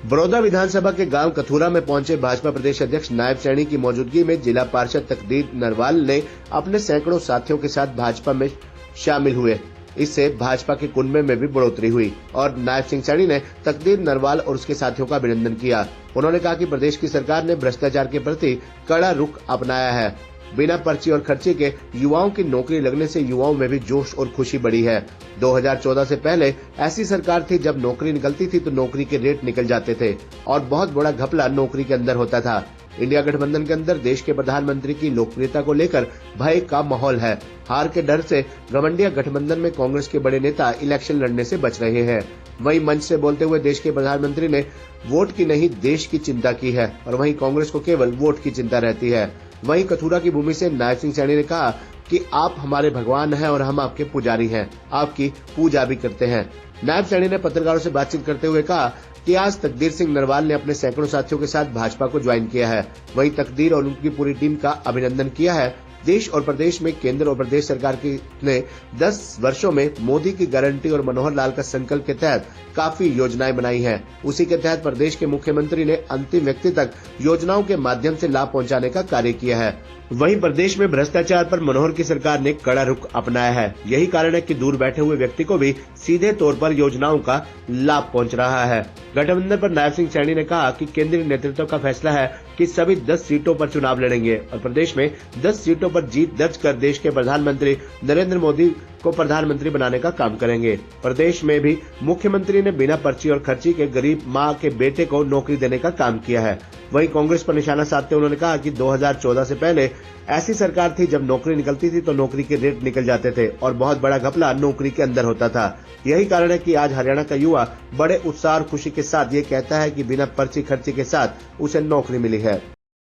बड़ौदा विधानसभा के गांव कथूरा में पहुंचे भाजपा प्रदेश अध्यक्ष नायब सैनी की मौजूदगी में जिला पार्षद तकदीर नरवाल ने अपने सैकड़ों साथियों के साथ भाजपा में शामिल हुए। इससे भाजपा के कुनबे में भी बढ़ोतरी हुई और नायब सिंह सैनी ने तकदीर नरवाल और उसके साथियों का अभिनंदन किया। उन्होंने कहा कि प्रदेश की सरकार ने भ्रष्टाचार के प्रति कड़ा रुख अपनाया है। बिना पर्ची और खर्चे के युवाओं की नौकरी लगने से युवाओं में भी जोश और खुशी बढ़ी है। 2014 से पहले ऐसी सरकार थी जब नौकरी निकलती थी तो नौकरी के रेट निकल जाते थे और बहुत बड़ा घपला नौकरी के अंदर होता था। इंडिया गठबंधन के अंदर देश के प्रधानमंत्री की लोकप्रियता को लेकर भय का माहौल है। हार के डर से गठबंधन गठबंधन में कांग्रेस के बड़े नेता इलेक्शन लड़ने से बच रहे हैं। वहीं मंच से बोलते हुए देश के प्रधानमंत्री ने वोट की नहीं देश की चिंता की है और वहीं कांग्रेस को केवल वोट की चिंता रहती है। वहीं कथूरा की भूमि से नायब सिंह सैनी ने कहा कि आप हमारे भगवान हैं और हम आपके पुजारी हैं, आपकी पूजा भी करते हैं। नायब सैनी ने पत्रकारों से बातचीत करते हुए कहा कि आज तकदीर सिंह नरवाल ने अपने सैकड़ों साथियों के साथ भाजपा को ज्वाइन किया है। वहीं तकदीर और उनकी पूरी टीम का अभिनंदन किया है। देश और प्रदेश में केंद्र और प्रदेश सरकार की ने 10 वर्षों में मोदी की गारंटी और मनोहर लाल का संकल्प के तहत काफी योजनाएं बनाई हैं। उसी के तहत प्रदेश के मुख्यमंत्री ने अंतिम व्यक्ति तक योजनाओं के माध्यम से लाभ पहुंचाने का कार्य किया है। वहीं प्रदेश में भ्रष्टाचार पर मनोहर की सरकार ने कड़ा रुख अपनाया है। यही कारण है कि दूर बैठे हुए व्यक्ति को भी सीधे तौर पर योजनाओं का लाभ पहुंच रहा है। गठबंधन पर नायब सिंह सैनी ने कहा कि केंद्रीय नेतृत्व का फैसला है कि सभी 10 सीटों पर चुनाव लड़ेंगे और प्रदेश में 10 सीटों पर जीत दर्ज कर देश के प्रधानमंत्री नरेंद्र मोदी को प्रधानमंत्री बनाने का काम करेंगे। प्रदेश में भी मुख्यमंत्री ने बिना पर्ची और खर्ची के गरीब मां के बेटे को नौकरी देने का काम किया है। वहीं कांग्रेस पर निशाना साधते उन्होंने कहा कि 2014 से पहले ऐसी सरकार थी जब नौकरी निकलती थी तो नौकरी के रेट निकल जाते थे और बहुत बड़ा घपला नौकरी के अंदर होता था। यही कारण है कि आज हरियाणा का युवा बड़े उत्साह और खुशी के साथ ये कहता है कि बिना पर्ची खर्ची के साथ उसे नौकरी मिली है।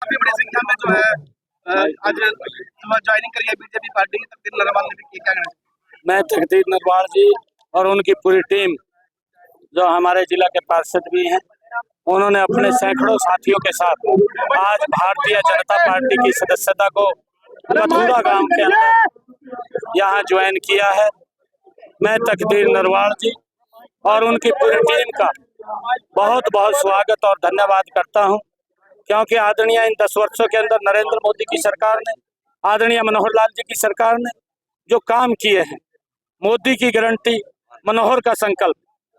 बड़ी संख्या में जो है आज ज्वाइनिंग करी है बीजेपी पार्टी की। तकदीर नरवाल ने भी की, क्या कहना चाहिए? मैं तकदीर नरवाल जी और उनकी पूरी टीम जो हमारे जिला के पार्षद भी हैं, उन्होंने अपने सैकड़ों साथियों के साथ आज भारतीय जनता पार्टी की सदस्यता को कथूरा गांव के अंदर यहाँ ज्वाइन किया है। मैं तकदीर नरवाल जी और उनकी पूरी टीम का बहुत बहुत स्वागत और धन्यवाद करता हूं, क्योंकि आदरणीय इन 10 वर्षों के अंदर नरेंद्र मोदी की सरकार ने, आदरणीय मनोहर लाल जी की सरकार ने जो काम किए हैं, मोदी की गारंटी, मनोहर का संकल्प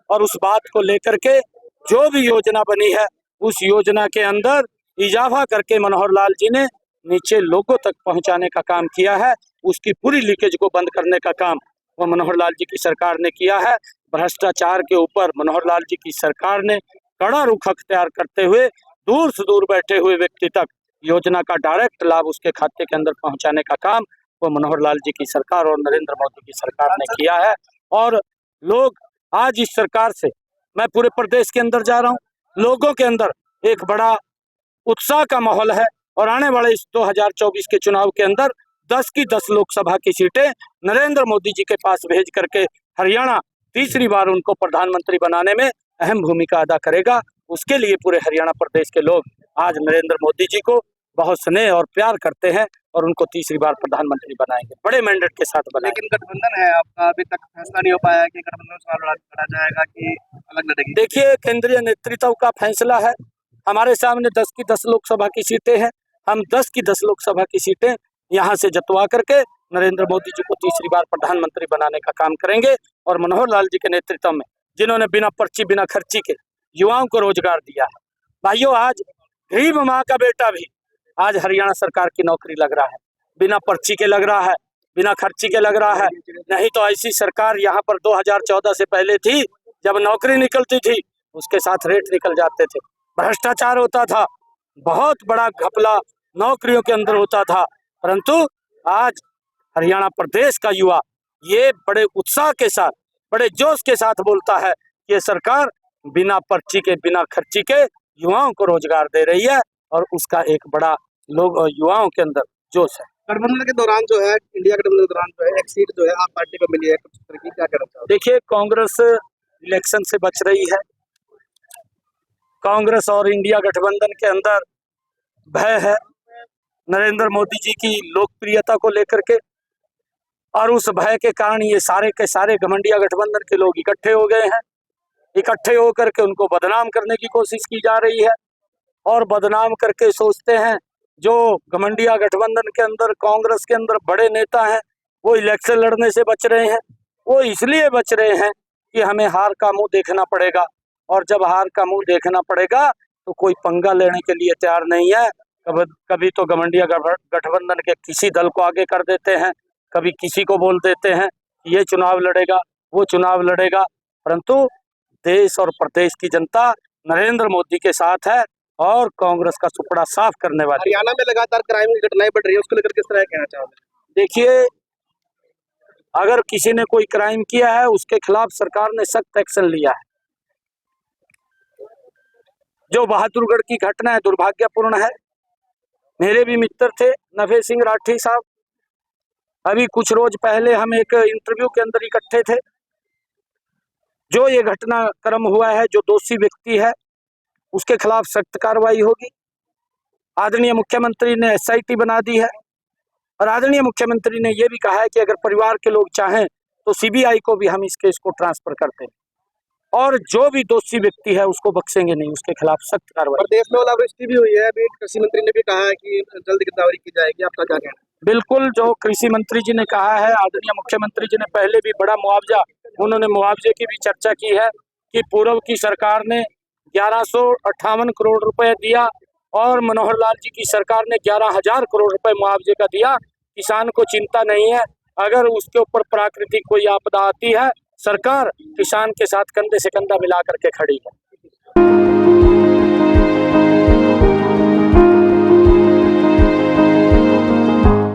और उस बात को लेकर के जो भी योजना बनी है उस योजना के अंदर इजाफा करके मनोहर लाल जी ने नीचे लोगों तक पहुंचाने का काम किया है। उसकी पूरी लीकेज को बंद करने का काम वो मनोहर लाल जी की सरकार ने किया है। भ्रष्टाचार के ऊपर मनोहर लाल जी की सरकार ने कड़ा रुख अख्तियार करते हुए दूर से दूर बैठे हुए व्यक्ति तक योजना का डायरेक्ट लाभ उसके खाते के अंदर पहुंचाने का काम वो मनोहर लाल जी की सरकार और नरेंद्र मोदी की सरकार ने किया है। और लोग आज इस सरकार से, मैं पूरे प्रदेश के अंदर जा रहा हूँ, लोगों के अंदर एक बड़ा उत्साह का माहौल है और आने वाले इस 2024 के चुनाव के अंदर 10 की 10 लोकसभा की सीटें नरेंद्र मोदी जी के पास भेज करके हरियाणा तीसरी बार उनको प्रधानमंत्री बनाने में अहम भूमिका अदा करेगा। उसके लिए पूरे हरियाणा प्रदेश के लोग आज नरेंद्र मोदी जी को बहुत स्नेह और प्यार करते हैं और उनको तीसरी बार प्रधानमंत्री बनाएंगे, बड़े मैंडेट के साथ बनाएंगे। लेकिन गठबंधन है आपका, अभी तक फैसला नहीं हो पाया है कि गठबंधन चुनाव लड़ा जाएगा कि अलग लड़ेगी। देखिए, केंद्रीय नेतृत्व का फैसला है। हमारे सामने 10 की 10 लोकसभा की सीटें हैं। हम 10 की 10 लोकसभा की सीटें यहाँ से जतवा करके नरेंद्र मोदी जी को तीसरी बार प्रधानमंत्री बनाने का काम करेंगे और मनोहर लाल जी के नेतृत्व में, जिन्होंने बिना पर्ची बिना खर्ची के युवाओं को रोजगार दिया है। भाइयों, आज गरीब माँ का बेटा भी आज हरियाणा सरकार की नौकरी लग रहा है, बिना पर्ची के लग रहा है, बिना खर्ची के लग रहा है। नहीं तो ऐसी सरकार यहाँ पर 2014 से पहले थी, जब नौकरी निकलती थी उसके साथ रेट निकल जाते थे, भ्रष्टाचार होता था, बहुत बड़ा घपला नौकरियों के अंदर होता था। परंतु आज हरियाणा प्रदेश का युवा ये बड़े उत्साह के साथ, बड़े जोश के साथ बोलता है कि ये सरकार बिना पर्ची के बिना खर्ची के युवाओं को रोजगार दे रही है और उसका एक बड़ा लोग युवाओं के अंदर जोश है। गठबंधन के दौरान जो है, इंडिया गठबंधन के दौरान जो है, एक सीट जो है आप पार्टी को मिली है, कुछ तरह की, क्या कहना चाहोगे? देखिए, कांग्रेस इलेक्शन से बच रही है। कांग्रेस और इंडिया गठबंधन के अंदर भय है नरेंद्र मोदी जी की लोकप्रियता को लेकर के, और उस भय के कारण ये सारे के सारे घमंडिया गठबंधन के लोग इकट्ठे हो गए हैं इकट्ठे होकर के उनको बदनाम करने की कोशिश की जा रही है और बदनाम करके सोचते हैं जो घमंडिया गठबंधन के अंदर कांग्रेस के अंदर बड़े नेता हैं वो इलेक्शन लड़ने से बच रहे हैं। वो इसलिए बच रहे हैं कि हमें हार का मुंह देखना पड़ेगा, और जब हार का मुंह देखना पड़ेगा तो कोई पंगा लेने के लिए तैयार नहीं है। कभी तो घमंडिया गठबंधन के किसी दल को आगे कर देते हैं, कभी किसी को बोल देते हैं ये चुनाव लड़ेगा वो चुनाव लड़ेगा, परंतु देश और प्रदेश की जनता नरेंद्र मोदी के साथ है और कांग्रेस का सुपड़ा साफ करने वाली। हरियाणा में लगातार क्राइम की घटनाएं बढ़ रही है, उसको लेकर किस तरह कहना चाहोगे? देखिए, अगर किसी ने कोई क्राइम किया है उसके खिलाफ सरकार ने सख्त एक्शन लिया है। जो बहादुरगढ़ की घटना है दुर्भाग्यपूर्ण है। मेरे भी मित्र थे नफे सिंह राठी साहब, अभी कुछ रोज पहले हम एक इंटरव्यू के अंदर इकट्ठे थे। जो ये घटनाक्रम हुआ है, जो दोषी व्यक्ति है उसके खिलाफ सख्त कार्रवाई होगी। आदरणीय मुख्यमंत्री ने SIT बना दी है और आदरणीय मुख्यमंत्री ने यह भी कहा है कि अगर परिवार के लोग चाहें तो CBI को भी हम इस केस को ट्रांसफर करते हैं और जो भी दोषी व्यक्ति है उसको बख्शेंगे नहीं, उसके खिलाफ सख्त कार्रवाई। प्रदेश में ओलावृष्टि भी हुई है, अभी कृषि मंत्री ने भी कहा है कि जल्द गिरदावरी की जाएगी, आपका क्या कहना है? बिल्कुल, जो कृषि मंत्री जी ने कहा है, आदरणीय मुख्यमंत्री जी ने पहले भी बड़ा मुआवजा, उन्होंने मुआवजे की भी चर्चा की है कि पूर्व की सरकार ने 1158 करोड़ रुपए दिया और मनोहर लाल जी की सरकार ने 11,000 करोड़ रुपए मुआवजे का दिया। किसान को चिंता नहीं है, अगर उसके ऊपर प्राकृतिक कोई आपदा आती है सरकार किसान के साथ कंधे से कंधा मिला करके खड़ी है।